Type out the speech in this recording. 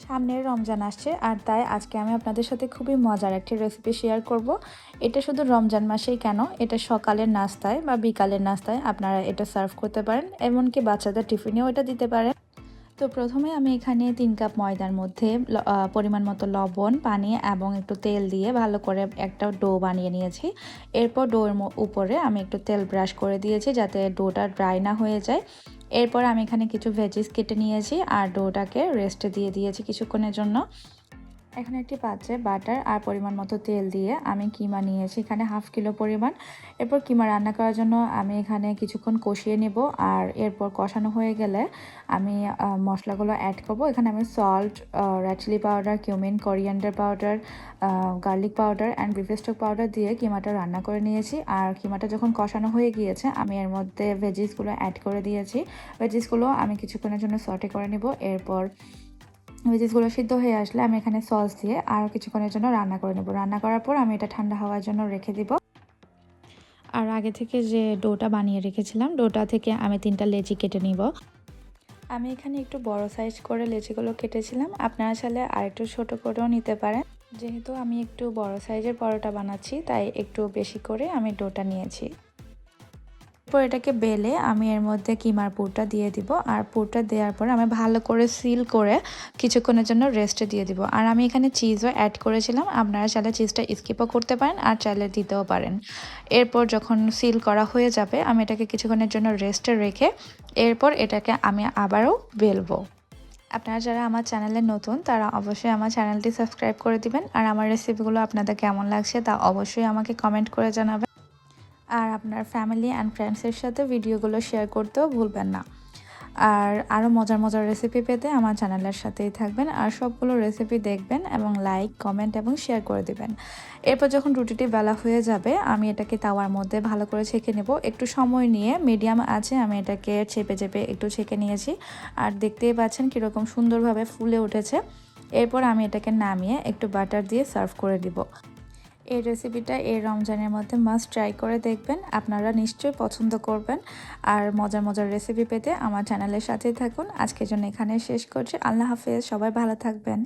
সামনে রমজান আসছে আর তাই আজকে আমি আপনাদের সাথে খুবই মজার একটি রেসিপি শেয়ার করব। এটা শুধু রমজান মাসেই কেন, এটা সকালের নাস্তায় বা বিকালের নাস্তায় আপনারা এটা সার্ভ করতে পারেন, এমনকি বাচ্চাদের টিফিনেও এটা দিতে পারেন। তো প্রথমে আমি এখানে 3 কাপ ময়দার মধ্যে পরিমাণ মতো লবণ, পানি এবং একটু তেল দিয়ে ভালো করে একটা ডো বানিয়ে নিয়েছি। এরপর ডোর উপরে আমি একটু তেল ব্রাশ করে দিয়েছি যাতে ডোটা ড্রাই না হয়ে যায়। এরপর আমি এখানে কিছু ভেজিস কেটে নিয়েছি আর ডোটাকে রেস্টে দিয়ে দিয়েছি কিছুক্ষণের জন্য। এখন একটি পাত্রে বাটার আর পরিমাণ মতো তেল দিয়ে আমি কিমা নিয়েছি এখানে 1/2 কিলো পরিমাণ। এরপর কিমা রান্না করার জন্য আমি এখানে কিছুক্ষণ কষিয়ে নেব, আর এরপর কষানো হয়ে গেলে আমি মশলাগুলো অ্যাড করব। এখানে আমি salt, red chilli powder, cumin, coriander powder, garlic powder and beef stock powder দিয়ে কিমাটা রান্না করে নিয়েছি। আর কিমাটা যখন কষানো হয়ে গিয়েছে আমি এর মধ্যে ভেজিসগুলো অ্যাড করে দিয়েছি। ভেজিসগুলো আমি কিছুক্ষণের জন্য সটে করে নেব। এরপর ভেজিসগুলো সিদ্ধ হয়ে আসলে আমি এখানে সস দিয়ে আরও কিছুক্ষণের জন্য রান্না করে নেব। রান্না করার পর আমি এটা ঠান্ডা হওয়ার জন্য রেখে দিব। আর আগে থেকে যে ডোটা বানিয়ে রেখেছিলাম, ডোটা থেকে আমি 3টা লেচি কেটে নিব। আমি এখানে একটু বড় সাইজ করে লেচিগুলো কেটেছিলাম, আপনারা চাইলে আর একটু ছোটো করেও নিতে পারেন। যেহেতু আমি একটু বড় সাইজের পরোটা বানাচ্ছি তাই একটু বেশি করে আমি ডোটা নিয়েছি। এরপর এটাকে বেলে আমি এর মধ্যে কিমার পুরটা দিয়ে দিব, আর পুরটা দেওয়ার পর আমি ভালো করে সিল করে কিছুক্ষণের জন্য রেস্টে দিয়ে দিব। আর আমি এখানে চিজও অ্যাড করেছিলাম, আপনারা চাইলে চিজটা স্কিপও করতে পারেন আর চাইলে দিতেও পারেন। এরপর যখন সিল করা হয়ে যাবে আমি এটাকে কিছুক্ষণের জন্য রেস্টে রেখে এরপর এটাকে আমি আবারও বেলবো। আপনারা যারা আমার চ্যানেলে নতুন তারা অবশ্যই আমার চ্যানেলটি সাবস্ক্রাইব করে দিবেন, আর আমার রেসিপিগুলো আপনাদের কেমন লাগছে তা অবশ্যই আমাকে কমেন্ট করে জানাবেন। আর আপনার ফ্যামিলি অ্যান্ড ফ্রেন্ডসের সাথে ভিডিওগুলো শেয়ার করতেও ভুলবেন না। আর আরও মজার মজার রেসিপি পেতে আমার চ্যানেলের সাথেই থাকবেন আর সবগুলো রেসিপি দেখবেন এবং লাইক, কমেন্ট এবং শেয়ার করে দিবেন। এরপর যখন রুটিটি বেলা হয়ে যাবে আমি এটাকে তাওয়ার মধ্যে ভালো করে ছেঁকে নেব। একটু সময় নিয়ে মিডিয়াম আছে আমি এটাকে চেপে চেপে একটু ছেঁকে নিয়েছি, আর দেখতেই পাচ্ছেন কীরকম সুন্দরভাবে ফুলে উঠেছে। এরপর আমি এটাকে নামিয়ে একটু বাটার দিয়ে সার্ভ করে দিব। এই রেসিপিটা এই রমজানের মধ্যে মাস্ট ট্রাই করে দেখবেন, আপনারা নিশ্চয়ই পছন্দ করবেন। আর মজার মজার রেসিপি পেতে আমার চ্যানেলের সাথেই থাকুন। আজকের জন্য এখানে শেষ করছি। আল্লাহ হাফেজ, সবাই ভালো থাকবেন।